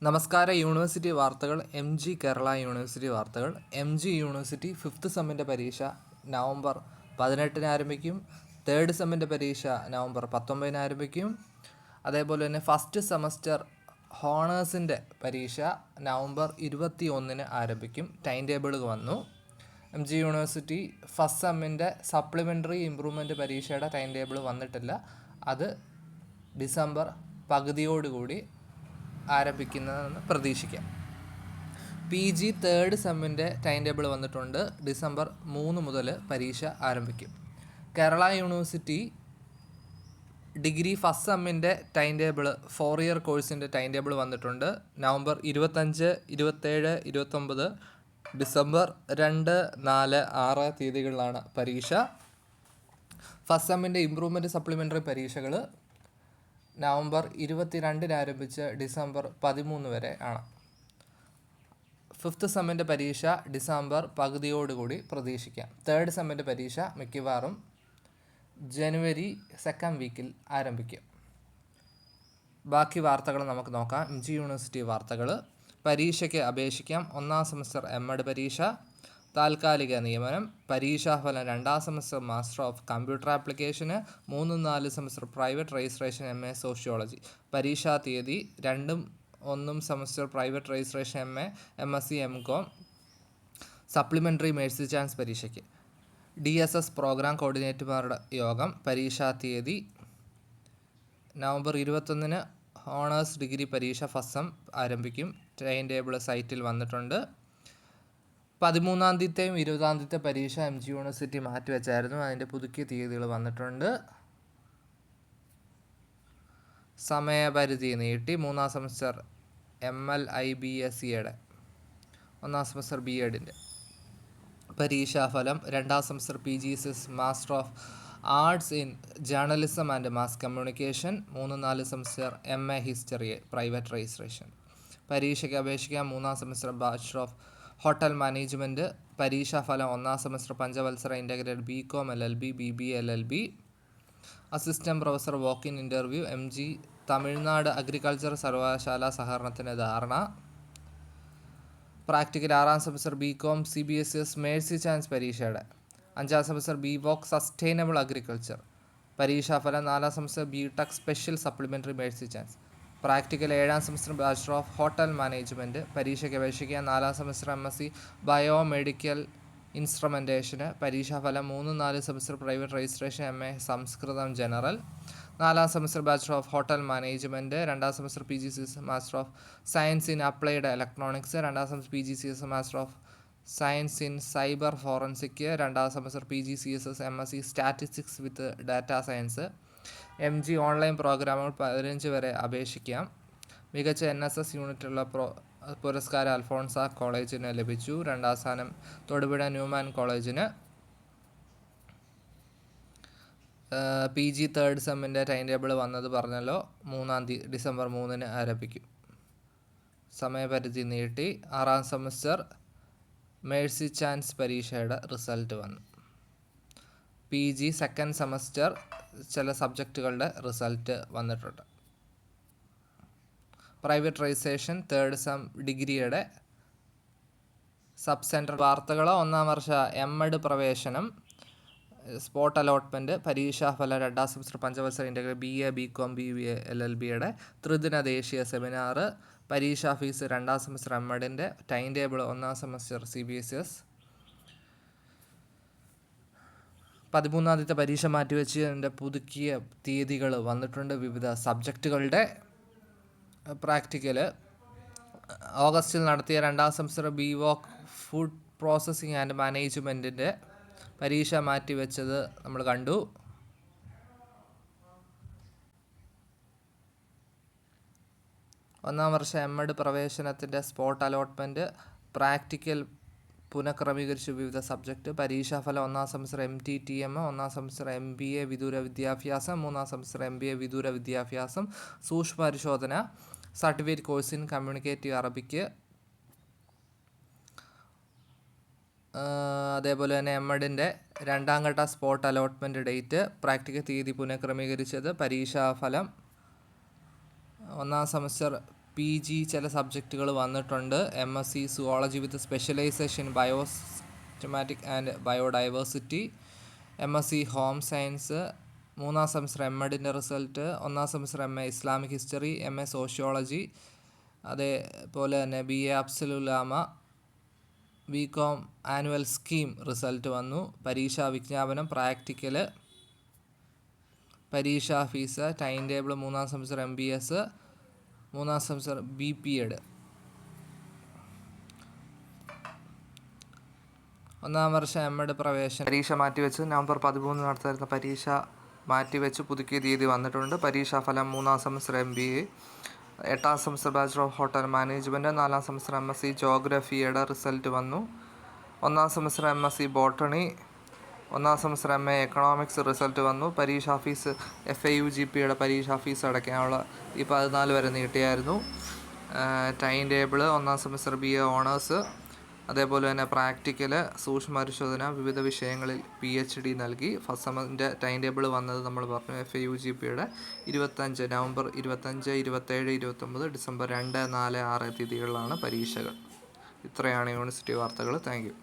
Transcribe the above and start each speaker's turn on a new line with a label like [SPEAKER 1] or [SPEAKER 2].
[SPEAKER 1] നമസ്കാര യൂണിവേഴ്സിറ്റി വാർത്തകൾ. കേരള യൂണിവേഴ്സിറ്റി വാർത്തകൾ. യൂണിവേഴ്സിറ്റി 5th സെമ്മിൻ്റെ പരീക്ഷ നവംബർ 18 ആരംഭിക്കും. 3rd സെമ്മിൻ്റെ പരീക്ഷ നവംബർ 19 ആരംഭിക്കും. അതേപോലെ തന്നെ ഫസ്റ്റ് സെമസ്റ്റർ ഹോണേഴ്സിൻ്റെ പരീക്ഷ നവംബർ 21 ആരംഭിക്കും. ടൈം ടേബിൾ വന്നു. യൂണിവേഴ്സിറ്റി ഫസ്റ്റ് സെമ്മിൻ്റെ സപ്ലിമെൻ്ററി ഇംപ്രൂവ്മെൻറ്റ് പരീക്ഷയുടെ ടൈം ടേബിൾ വന്നിട്ടില്ല. അത് ഡിസംബർ പകുതിയോടുകൂടി ആരംഭിക്കുന്നതെന്ന് പ്രതീക്ഷിക്കാം. PG 3rd സെമ്മിൻ്റെ ടൈം ടേബിൾ വന്നിട്ടുണ്ട്. ഡിസംബർ 3 മുതൽ പരീക്ഷ ആരംഭിക്കും. കേരള യൂണിവേഴ്സിറ്റി ഡിഗ്രി ഫസ്റ്റ് സെമ്മിൻ്റെ ടൈം ടേബിൾ 4 ഇയർ കോഴ്സിൻ്റെ ടൈം ടേബിൾ വന്നിട്ടുണ്ട്. നവംബർ 25, 27, 29, ഡിസംബർ 2, 4, 6 തീയതികളിലാണ് പരീക്ഷ. ഫസ്റ്റ് സെമ്മിൻ്റെ ഇംപ്രൂവ്മെൻറ്റ് സപ്ലിമെൻ്ററി പരീക്ഷകൾ നവംബർ 22 ആരംഭിച്ച് ഡിസംബർ 13 വരെ ആണ്. 5th സെമ്മിൻ്റെ പരീക്ഷ ഡിസംബർ പകുതിയോടുകൂടി പ്രതീക്ഷിക്കാം. 3rd സെമ്മിൻ്റെ പരീക്ഷ മിക്കവാറും ജനുവരി 2nd വീക്കിൽ ആരംഭിക്കും. ബാക്കി വാർത്തകൾ നമുക്ക് നോക്കാം. യൂണിവേഴ്സിറ്റി വാർത്തകൾ. പരീക്ഷയ്ക്ക് അപേക്ഷിക്കാം. 1ാം സെമസ്റ്റർ MEd പരീക്ഷ, താൽക്കാലിക നിയമനം, പരീക്ഷാഫലം 2ാം സെമസ്റ്റർ മാസ്റ്റർ ഓഫ് കമ്പ്യൂട്ടർ ആപ്ലിക്കേഷന്, 3-4 semester private registration MA sociology. പരീക്ഷാ തീയതി 2ഉം 1ഉം semester private registration MA, MSc, MCom, supplementary mercy chance പരീക്ഷയ്ക്ക്. DSS പ്രോഗ്രാം കോർഡിനേറ്റർമാരുടെ യോഗം. പരീക്ഷാ തീയതി നവംബർ 21 ഹോണേഴ്സ് ഡിഗ്രി പരീക്ഷ ഫസ്റ്റ് സെം ആരംഭിക്കും. ടൈം ടേബിൾ സൈറ്റിൽ വന്നിട്ടുണ്ട്. 13-ാം തീയതിയും 20-ാം തീയതി പരീക്ഷ യൂണിവേഴ്സിറ്റി മാറ്റിവെച്ചായിരുന്നു. അതിൻ്റെ പുതുക്കിയ തീയതികൾ വന്നിട്ടുണ്ട്. സമയപരിധി നീട്ടി. 3ാം സെമസ്റ്റർ MLIBSEയുടെ 1ാം സെമസ്റ്റർ BEdൻ്റെ പരീക്ഷാഫലം. 2ാം semester PGCS master of arts in journalism and mass communication, 3-4 semester MA history private registration. പരീക്ഷയ്ക്ക് അപേക്ഷിക്കാം. 3ാം semester bachelor of hotel management. പരീക്ഷാഫലം 1ാം സെമസ്റ്റർ പഞ്ചവത്സര integrated BCom LLB BBA LLB. Assistant professor walk in interview. Tamil Nadu agriculture സർവകലാശാല സഹകരണത്തിന് ധാരണ. Practical 6ാം semester BCom CBSS mercy chance പരീക്ഷയുടെ 5ാം സെമസ്റ്റർ BVOC സസ്റ്റൈനബിൾ അഗ്രികൾച്ചർ. പരീക്ഷാഫലം 4ാം semester BTech special supplementary mercy chance. Practical 7ാം semester bachelor of hotel management. പരീക്ഷയ്ക്ക് അപേക്ഷിക്കുക. 4ാം സെമസ്റ്റർ MSc ബയോമെഡിക്കൽ ഇൻസ്ട്രുമെൻറ്റേഷന്. പരീക്ഷാഫലം 3-4 സെമസ്റ്റർ പ്രൈവറ്റ് രജിസ്ട്രേഷൻ MA സംസ്കൃതം ജനറൽ. 4ാം semester bachelor of hotel management. 2ാം semester PGCS master of science in applied electronics. 2ാം semester PGCS master of science in cyber forensic. 2ാം semester PGCSS MSc statistics with data science. MG online പ്രോഗ്രാമുകൾ 15 വരെ അപേക്ഷിക്കാം. മികച്ച NSS യൂണിറ്റുള്ള പുരസ്കാരം അൽഫോൺസ കോളേജിന് ലഭിച്ചു. 2ാം സ്ഥാനം തൊടുപുഴ ന്യൂമാൻ കോളേജിന്. PG 3rd സെമ്മിൻ്റെ ടൈം ടേബിൾ വന്നത് പറഞ്ഞല്ലോ. ഡിസംബർ 3 ആരംഭിക്കും. സമയപരിധി നീട്ടി. 6ാം സെമസ്റ്റർ മേഴ്സി ചാൻസ് പരീക്ഷയുടെ റിസൾട്ട് വന്നു. PG 2nd സെമസ്റ്റർ ചില സബ്ജക്റ്റുകളുടെ റിസൾട്ട് വന്നിട്ടുണ്ട്. പ്രൈവറ്റ് രജിസ്ട്രേഷൻ 3rd സെം ഡിഗ്രിയുടെ സബ് സെൻറ്റർ വാർത്തകൾ. 1ാം വർഷ MEd പ്രവേശനം, സ്പോട്ട് അലോട്ട്മെൻറ്റ്, പരീക്ഷാഫലം 2ാം സെമസ്റ്റർ പഞ്ചവത്സര ഇൻ്റഗ്രേറ്റഡ് BA BCom BBA LLBയുടെ ത്രിദിന ദേശീയ സെമിനാർ. പരീക്ഷാ ഫീസ് 2ാം സെമസ്റ്റർ MEdൻ്റെ. ടൈം ടേബിൾ 1ാം സെമസ്റ്റർ CBSS. 13-ാം തീയതി പരീക്ഷ മാറ്റിവെച്ച് അതിൻ്റെ പുതുക്കിയ തീയതികൾ വന്നിട്ടുണ്ട്. വിവിധ സബ്ജക്റ്റുകളുടെ പ്രാക്ടിക്കൽ ഓഗസ്റ്റിൽ നടത്തിയ 2ാം semester BVOC food processing and മാനേജ്മെൻറ്റിൻ്റെ പരീക്ഷ മാറ്റിവെച്ചത് നമ്മൾ കണ്ടു. ഒന്നാം വർഷ MEd പ്രവേശനത്തിൻ്റെ സ്പോട്ട് അലോട്ട്മെൻറ്റ്, പ്രാക്ടിക്കൽ പുനഃക്രമീകരിച്ചു വിവിധ സബ്ജക്റ്റ്. പരീക്ഷാഫലം 1ാം സെമസ്റ്റർ MTTM, 1ാം സെമസ്റ്റർ MBA വിദൂര വിദ്യാഭ്യാസം, 3ാം സെമസ്റ്റർ MBA വിദൂര വിദ്യാഭ്യാസം, സൂക്ഷ്മ പരിശോധന, സർട്ടിഫിക്കറ്റ് കോഴ്സ് ഇൻ കമ്മ്യൂണിക്കേറ്റീവ് അറബിക്ക്. അതേപോലെ തന്നെ MEdൻ്റെ 2ാം ഘട്ട സ്പോട്ട് അലോട്ട്മെൻറ്റ് ഡേറ്റ്, പ്രാക്ടിക്കൽ തീയതി പുനഃക്രമീകരിച്ചത്. പരീക്ഷാഫലം 1ാം സെമസ്റ്റർ PG ചില സബ്ജക്റ്റുകൾ വന്നിട്ടുണ്ട്. MSc zoology with specialisation biosystematic and biodiversity. MSc home science. 3ാം സെമസ്റ്റർ MEഡിൻ്റെ റിസൾട്ട്. 1ാം semester MA Islamic history, MA sociology. അതേപോലെ തന്നെ BA Afzal-ul-Ulama BCom annual scheme result വന്നു. പരീക്ഷാ വിജ്ഞാപനം, പ്രാക്ടിക്കൽ, പരീക്ഷാ ഫീസ്, ടൈം ടേബിൾ, 3ാം സെമസ്റ്റർ MBS, 3ാം സെമസ്റ്റർ BPEd. 1ാം വർഷം MEd പ്രവേശനം പരീക്ഷ മാറ്റിവെച്ച് നവംബർ 13 നടത്തായിരുന്ന പരീക്ഷ മാറ്റിവെച്ച് പുതുക്കിയ തീയതി വന്നിട്ടുണ്ട്. പരീക്ഷാഫലം 3ാം സെമസ്റ്റർ MBA, 8ാം semester bachelor of hotel management, 4ാം സെമസ്റ്റർ MSc ജോഗ്രഫിയുടെ റിസൾട്ട് വന്നു. 1ാം സെമസ്റ്റർ MSc ബോട്ടണി, 1ാം സെമസ്റ്റർ MA എക്കണോമിക്സ് റിസൾട്ട് വന്നു. പരീക്ഷാ ഫീസ് FAUGPയുടെ പരീക്ഷാ ഫീസ് അടയ്ക്കാനുള്ള ഈ 14 വരെ നീട്ടിയായിരുന്നു. ടൈം ടേബിൾ 1ാം സെമസ്റ്റർ BA ഓണേഴ്സ്, അതേപോലെ തന്നെ പ്രാക്ടിക്കൽ, സൂക്ഷ്മ പരിശോധന, വിവിധ വിഷയങ്ങളിൽ PhD നൽകി. ഫസ്റ്റ് സെമൻ്റെ ടൈം ടേബിൾ വന്നത് നമ്മൾ പറഞ്ഞു. FAUGPയുടെ 25 നവംബർ 25, 27, 29, ഡിസംബർ 2, 4, 6 തീയതികളിലാണ് പരീക്ഷകൾ. ഇത്രയാണ് യൂണിവേഴ്സിറ്റി വാർത്തകൾ. Thank you.